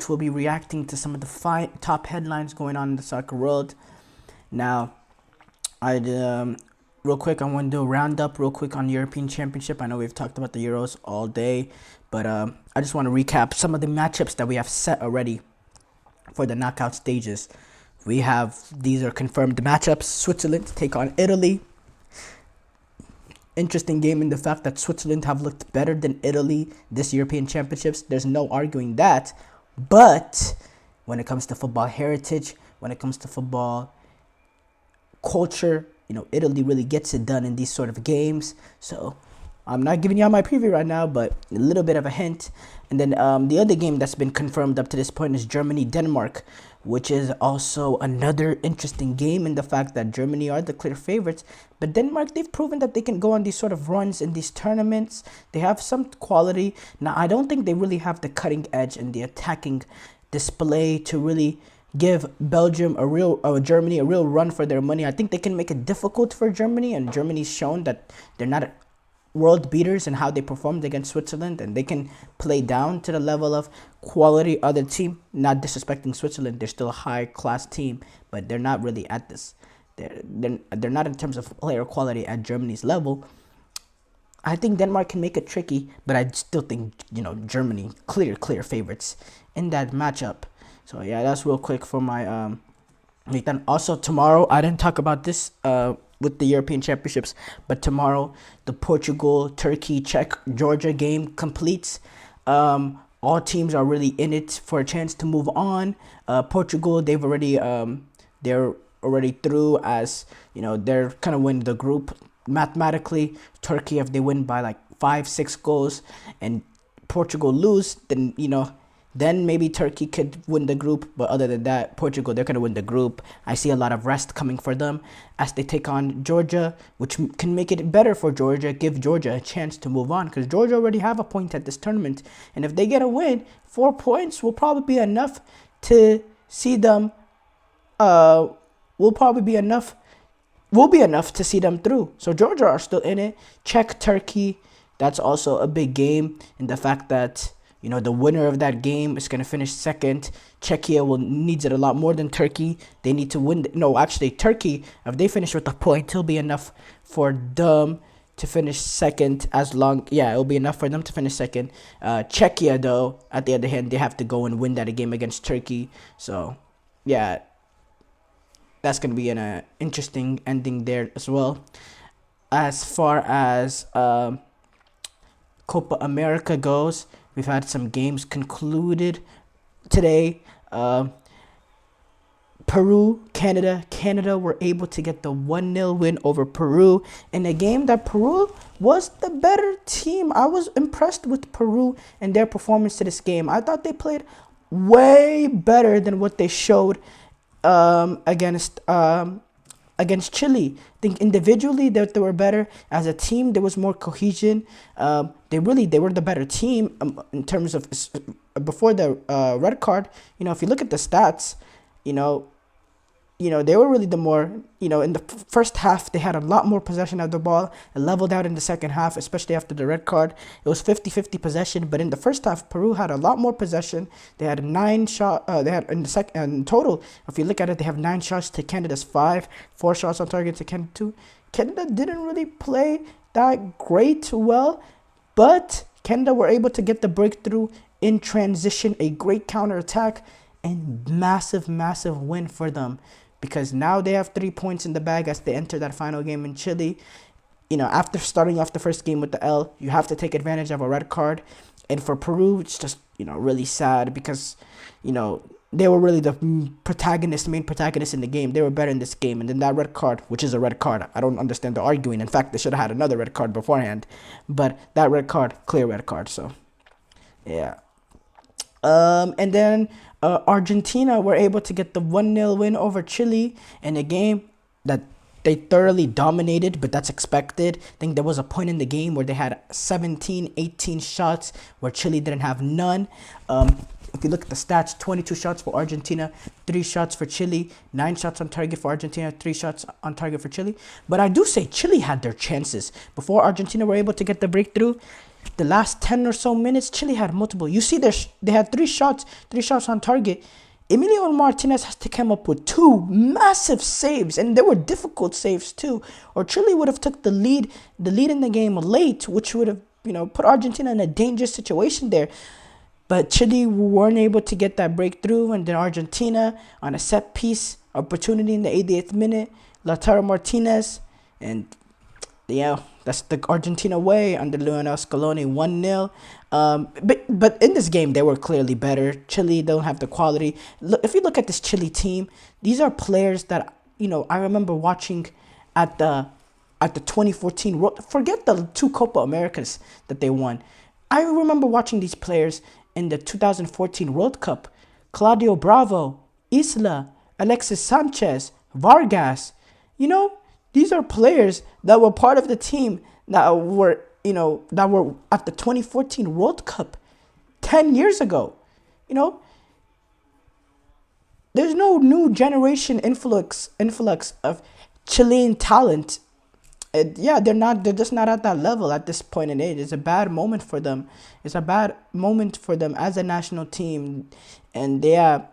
we'll be reacting to some of the top headlines going on in the soccer world. Now, I'd real quick, I want to do a roundup real quick on the European Championship. I know we've talked about the Euros all day, but I just want to recap some of the matchups that we have set already for the knockout stages. These are confirmed matchups. Switzerland take on Italy. Interesting game in the fact that Switzerland have looked better than Italy this European Championships. There's no arguing that. But when it comes to football heritage, when it comes to football culture, Italy really gets it done in these sort of games. So I'm not giving you all my preview right now, but a little bit of a hint. And then the other game that's been confirmed up to this point is Germany-Denmark, which is also another interesting game in the fact that Germany are the clear favorites. But Denmark, they've proven that they can go on these sort of runs in these tournaments. They have some quality. Now, I don't think they really have the cutting edge and the attacking display to really give Germany a real run for their money. I think they can make it difficult for Germany, and Germany's shown that they're not world beaters in how they performed against Switzerland, and they can play down to the level of quality other team. Not disrespecting Switzerland, they're still a high class team, but they're not really at this. They're not in terms of player quality at Germany's level. I think Denmark can make it tricky, but I still think Germany clear favorites in that matchup. So yeah, that's real quick for my then also tomorrow, I didn't talk about this with the European Championships, but tomorrow the Portugal, Turkey, Czech, Georgia game completes. All teams are really in it for a chance to move on. Portugal, they're already through, as they're kind of win the group mathematically. Turkey, if they win by like 5-6 goals and Portugal lose, then maybe Turkey could win the group. But other than that, Portugal, they're going to win the group. I see a lot of rest coming for them as they take on Georgia, which can make it better for Georgia, give Georgia a chance to move on, because Georgia already have a point at this tournament. And if they get a win, 4 points will probably be enough to see them, will be enough to see them through. So Georgia are still in it. Czech, Turkey, that's also a big game in the fact that the winner of that game is going to finish second. Czechia needs it a lot more than Turkey. They need to win. Turkey, if they finish with a point, it'll be enough for them to finish second. It'll be enough for them to finish second. Czechia, though, at the other hand, they have to go and win that game against Turkey. So, yeah, that's going to be an interesting ending there as well. As far as Copa America goes, we've had some games concluded today. Peru, Canada. Canada were able to get the 1-0 win over Peru in a game that Peru was the better team. I was impressed with Peru and their performance to this game. I thought they played way better than what they showed against Chile. I think individually that they were better. As a team, there was more cohesion. They were the better team in terms of before the red card. If you look at the stats, they were really the more, in the first half, they had a lot more possession of the ball. It leveled out in the second half, especially after the red card. It was 50-50 possession, but in the first half, Peru had a lot more possession. They had 9 shots, in total, if you look at it, they have 9 shots to Canada's 5, 4 shots on target to Canada 2. Canada didn't really play that great well, but Canada were able to get the breakthrough in transition, a great counterattack, and massive win for them, because now they have 3 points in the bag as they enter that final game in Chile. After starting off the first game with the L, you have to take advantage of a red card. And for Peru, it's just, really sad because, they were really the main protagonist in the game. They were better in this game. And then that red card, which is a red card, I don't understand the arguing. In fact, they should have had another red card beforehand. But that red card, clear red card. So, yeah. And then Argentina were able to get the 1-0 win over Chile in a game that they thoroughly dominated, but that's expected. I think there was a point in the game where they had 17, 18 shots where Chile didn't have none. If you look at the stats, 22 shots for Argentina, 3 shots for Chile, 9 shots on target for Argentina, 3 shots on target for Chile. But I do say Chile had their chances. Before Argentina were able to get the breakthrough, the last 10 or so minutes, Chile had multiple. You see, they had three shots on target. Emilio Martinez has to come up with two massive saves, and they were difficult saves too. Or Chile would have took the lead in the game late, which would have put Argentina in a dangerous situation there. But Chile weren't able to get that breakthrough, and then Argentina on a set piece opportunity in the 88th minute, Lautaro Martinez, and yeah, that's the Argentina way under Lionel Scaloni, 1-0. But in this game, they were clearly better. Chile don't have the quality. Look, if you look at this Chile team, these are players that I remember watching at the 2014 World. Forget the two Copa Americas that they won. I remember watching these players in the 2014 World Cup. Claudio Bravo, Isla, Alexis Sanchez, Vargas. These are players that were part of the team that were at the 2014 World Cup 10 years ago. There's no new generation influx of Chilean talent. They're just not at that level at this point in age. It's a bad moment for them. It's a bad moment for them as a national team, and I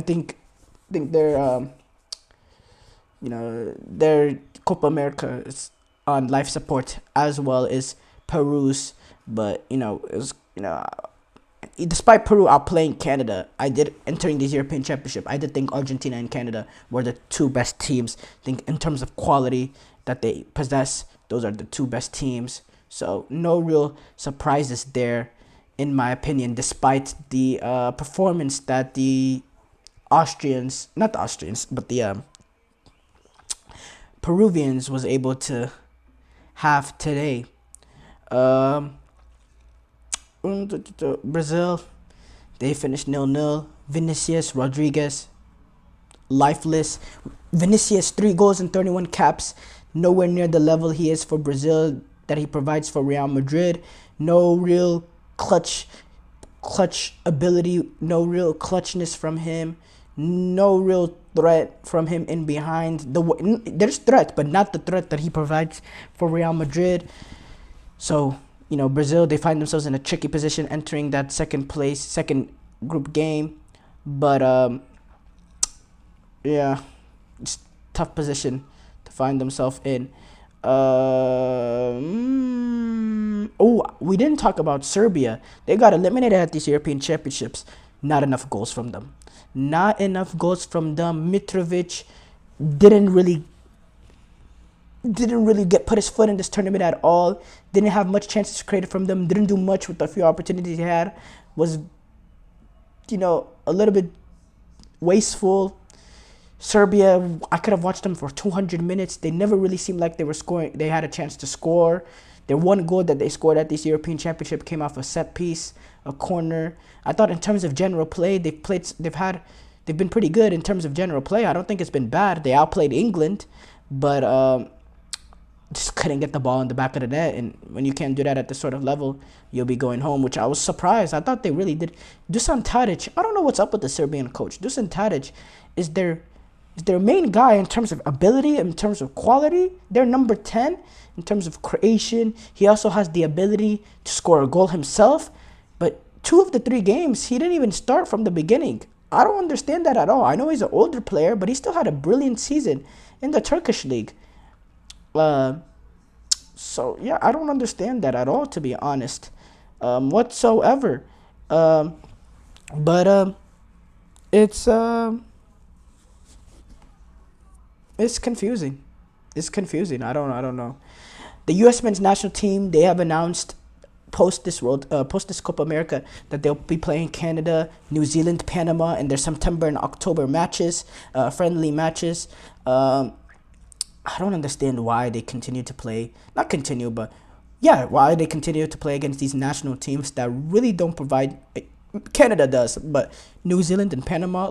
think they're their Copa America is on life support as well as Peru's. But despite Peru outplaying Canada, entering this European Championship, I did think Argentina and Canada were the two best teams. I think in terms of quality that they possess, those are the two best teams. So no real surprises there, in my opinion, despite the performance that the Peruvians was able to have today. Brazil, they finished 0-0. Vinicius Rodriguez, lifeless. Vinicius, 3 goals and 31 caps. Nowhere near the level he is for Brazil that he provides for Real Madrid. No real clutch ability. No real clutchness from him. No real threat from him in behind. There's threat, but not the threat that he provides for Real Madrid. So, Brazil, they find themselves in a tricky position entering that second group game. But, it's tough position to find themselves in. We didn't talk about Serbia. They got eliminated at these European Championships. Not enough goals from them. Mitrovic didn't really put his foot in this tournament at all. Didn't have much chances created from them. Didn't do much with the few opportunities he had. Was, a little bit wasteful. Serbia, I could have watched them for 200 minutes. They never really seemed like they were scoring. They had a chance to score. Their one goal that they scored at this European Championship came off a set piece, a corner. I thought in terms of general play, they've been pretty good in terms of general play. I don't think it's been bad. They outplayed England, but just couldn't get the ball in the back of the net. And when you can't do that at this sort of level, you'll be going home, which I was surprised. I thought they really did. Dusan Tadic, I don't know what's up with the Serbian coach. Dusan Tadic is their main guy in terms of ability, in terms of quality. They're number 10 in terms of creation. He also has the ability to score a goal himself. But 2 of the 3 games, he didn't even start from the beginning. I don't understand that at all. I know he's an older player, but he still had a brilliant season in the Turkish league. I don't understand that at all, to be honest, whatsoever. It's confusing. I don't know. The U.S. men's national team, they have announced post this Copa America that they'll be playing Canada, New Zealand, Panama in their September and October matches, friendly matches. I don't understand why they continue to play. Why they continue to play against these national teams that really don't provide. Canada does, but New Zealand and Panama,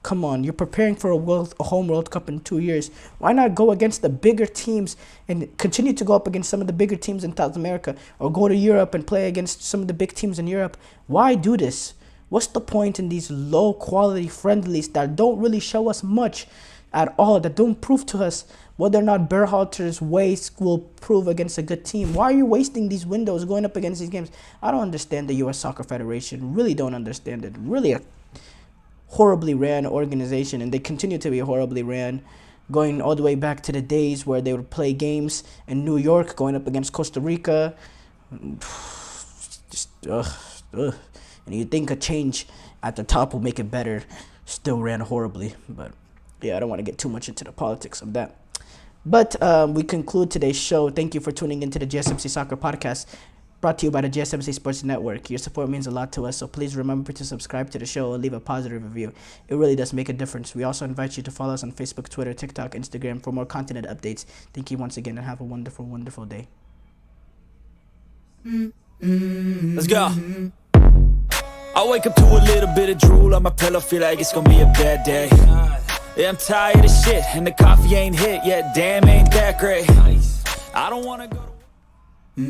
come on, you're preparing for a home World Cup in 2 years. Why not go against the bigger teams and continue to go up against some of the bigger teams in South America, or go to Europe and play against some of the big teams in Europe? Why do this? What's the point in these low quality friendlies that don't really show us much? at all that don't prove to us whether or not Berhalter's ways will prove against a good team. Why are you wasting these windows going up against these games? I don't understand the U.S. Soccer Federation. Really don't understand it. Really a horribly ran organization, and they continue to be horribly ran, going all the way back to the days where they would play games in New York, going up against Costa Rica. Just, ugh. And you think a change at the top will make it better. Still ran horribly. But yeah, I don't want to get too much into the politics of that. But we conclude today's show. Thank you for tuning into the GSMC Soccer Podcast, brought to you by the GSMC Sports Network. Your support means a lot to us, so please remember to subscribe to the show and leave a positive review. It really does make a difference. We also invite you to follow us on Facebook, Twitter, TikTok, Instagram for more content and updates. Thank you once again, and have a wonderful, wonderful day. Let's go. I wake up to a little bit of drool on my pillow, feel like it's gonna be a bad day. Yeah, I'm tired of shit, and the coffee ain't hit yet, damn, ain't that great. I don't wanna go to